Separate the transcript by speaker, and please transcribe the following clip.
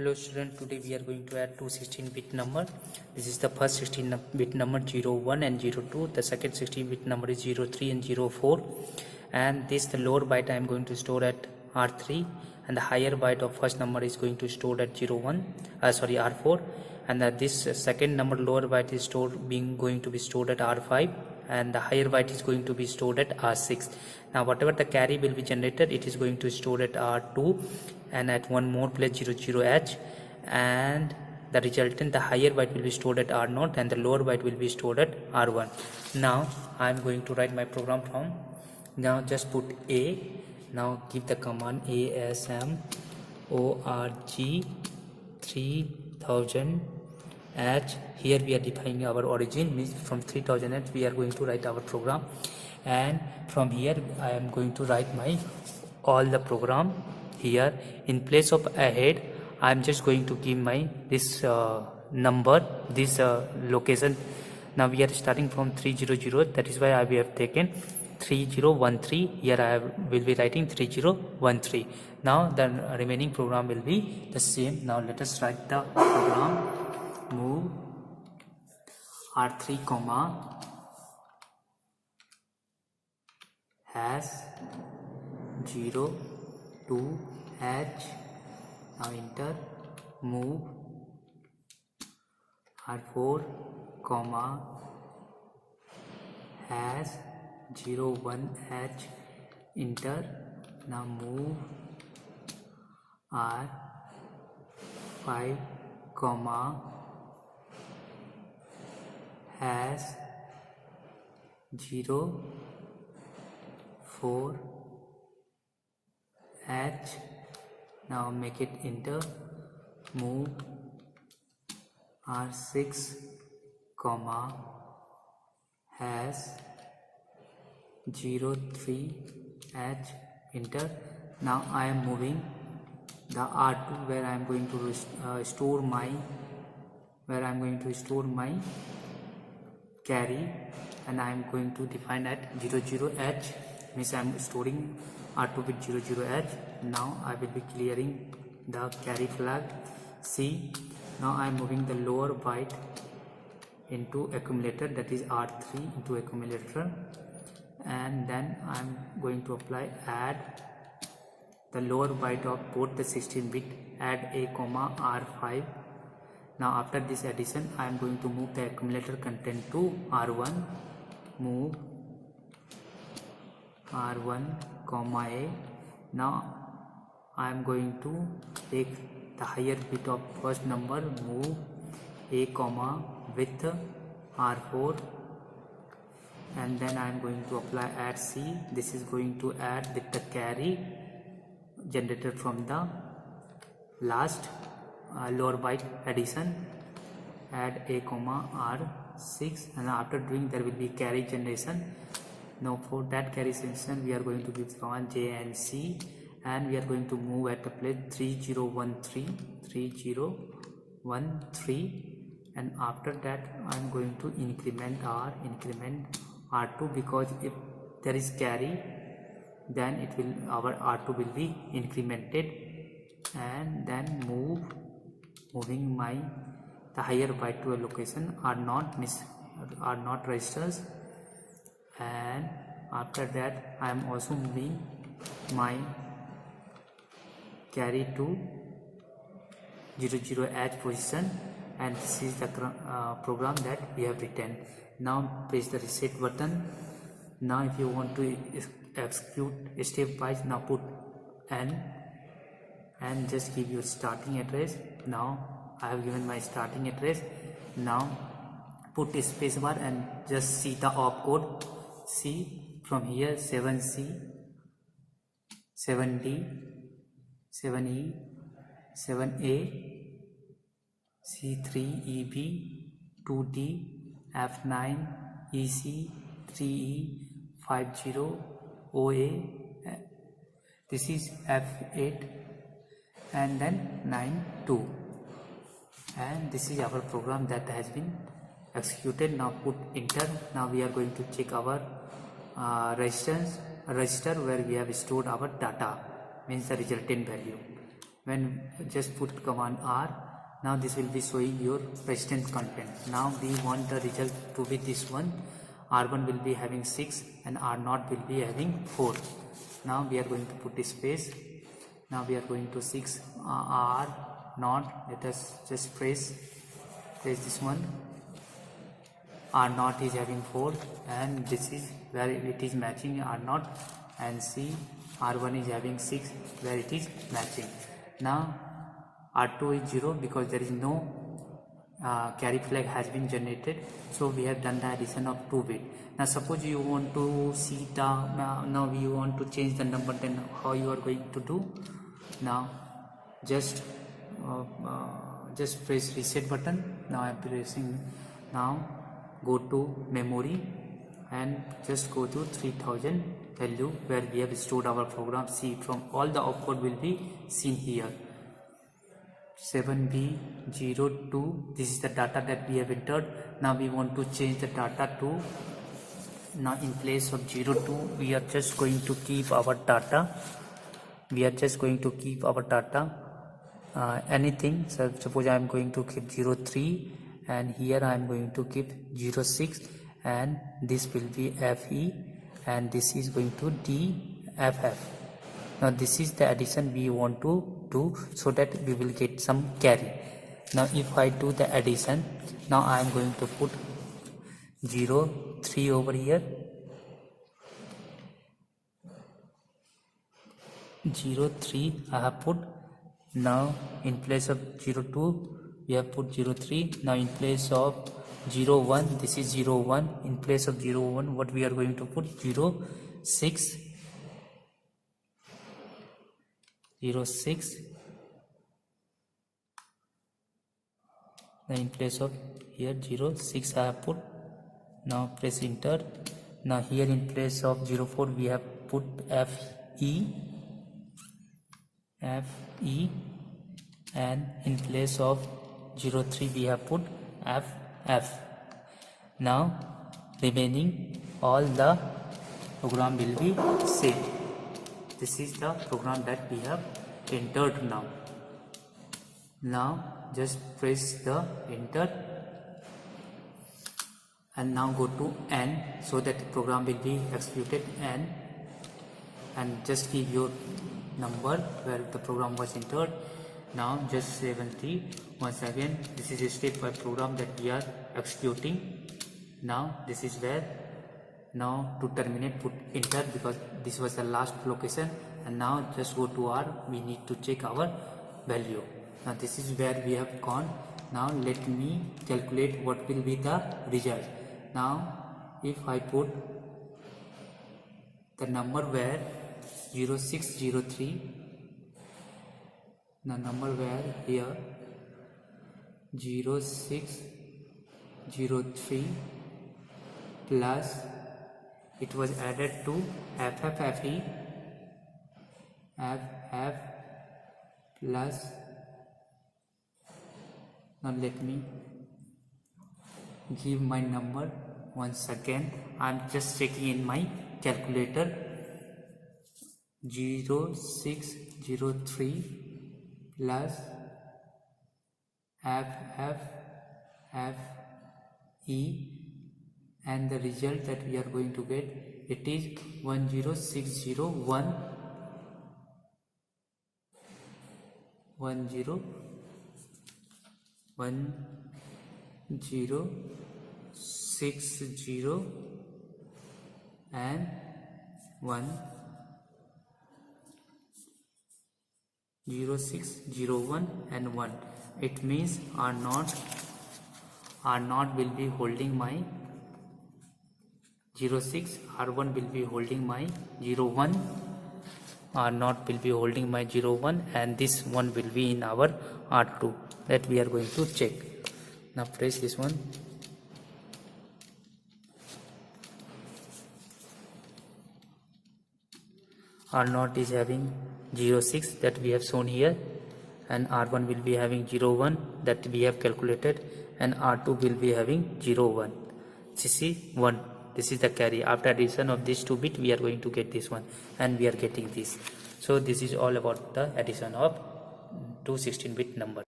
Speaker 1: Hello student, today we are going to add two 16-bit number. This is the first 16-bit number 01 and 02. The second 16-bit number is 03 and 04. And this the lower byte I am going to store at R3, and the higher byte of first number is going to store at R4. And this second number lower byte is going to be stored at R5, and the higher byte is going to be stored at R6. Now whatever the carry will be generated, it is going to store at R2 and at one more place 00H, and the resultant the higher byte will be stored at R0 and the lower byte will be stored at R1. Now I am going to write my program from. Now just put A. Now give the command ASM ORG 3000 H. Here we are defining our origin, means from 3000 H we are going to write our program, and from here I am going to write my all the program. Here in place of ahead I am just going to give my this number, this location. Now we are starting from 300, that is why I have taken 3013. Here I will be writing 3013. Now the remaining program will be the same. Now let us write the program. Move R3 comma has 0 to H. Now enter. Move R4 comma has 01H. Enter. Now move R5 comma has 04H. Now make it enter. Move R6 comma has 03H. Enter. Now I am moving the R2 where I am going to store my carry, and I am going to define at 00H, means I am storing R2 with 00H. Now I will be clearing the carry flag C. Now I am moving the lower byte into accumulator, that is R3 into accumulator, and then I am going to apply add the lower byte of both the 16-bit, add A comma R5. Now after this addition I am going to move the accumulator content to R1. Move R1 comma A. Now I am going to take the higher bit of first number, move A comma with R4, and then I am going to apply add C. This is going to add with the carry generated from the last lower byte addition. Add A comma R6, and after doing there will be carry generation. Now for that carry generation we are going to give command J and C, and we are going to move at the place 3013, and after that I am going to increment R2, because if there is carry then it will, our R2 will be incremented, and then moving the higher byte to a location R0, R0 registers, and after that I am also moving my carry to 00H position, and this is the program that we have written. Now press the reset button. Now if you want to execute stepwise, now put N and just give your starting address. Now I have given my starting address. Now put a spacebar and just see the opcode. See from here 7C, 7D, 7E, 7A, C3EB, 2D, F9, EC, 3E, 50, OA, this is F8, and then 9, 2, and this is our program that has been executed. Now put enter. Now we are going to check our register where we have stored our data, means the resultant value. when just put command R, now this will be showing your resistance content. Now we want the result to be this one. R1 will be having 6 and R0 will be having 4. Now we are going to put this space. Now we are going to 6 R0. Let us just press this one. R0 is having 4 and this is where it is matching R0, and see R1 is having 6 where it is matching. Now R2 is 0 because there is no carry flag has been generated, so we have done the addition of 2 bit. Now suppose you want to see the now you want to change the number, then how you are going to do? Now just press reset button. Now I am pressing. Now go to memory and just go to 3000 value where we have stored our program. See, from all the opcode will be seen here. 7B02, this is the data that we have entered. Now we want to change the data to, now in place of 02 we are just going to keep our data. Anything. So suppose I am going to keep 03 and here I am going to keep 06 and this will be FE and this is going to DFF. Now this is the addition we want to do so that we will get some carry. Now if I do the addition, now I am going to put 03 over here, 03 I have put. Now in place of 02 we have put 03. Now in place of 01, this is 01. In place of 01, what we are going to put? 06. 06. Now in place of here 06 I have put. Now press enter. Now here in place of 04 we have put FE, and in place of 03 we have put FF. Now remaining all the program will be saved. This is the program that we have entered now. Now just press the enter and now go to N so that the program will be executed, and just give your number where the program was entered. Now just 70. Once again, this is a step-by program that we are executing. Now this is where, now to terminate put enter because this was the last location, and now just go to R. We need to check our value. Now this is where we have gone. Now let me calculate what will be the result. Now if I put the number where 0603, the number where here 0603 plus it was added to FFFE FF plus, now let me give my number once again. I am just checking in my calculator. 0603 plus FFFE, and the result that we are going to get, it is 10601 1060 and 10601 and 1. It means R0 will be holding my 06, R1 will be holding my 01, R0 will be holding my 01, and this one will be in our R2 that we are going to check. Now press this one. R0 is having 06 that we have shown here, and R1 will be having 01 that we have calculated, and R2 will be having 01. This is 1. This is the carry. After addition of these 2 bits, we are going to get this one, and we are getting this. So this is all about the addition of two 16-bit number.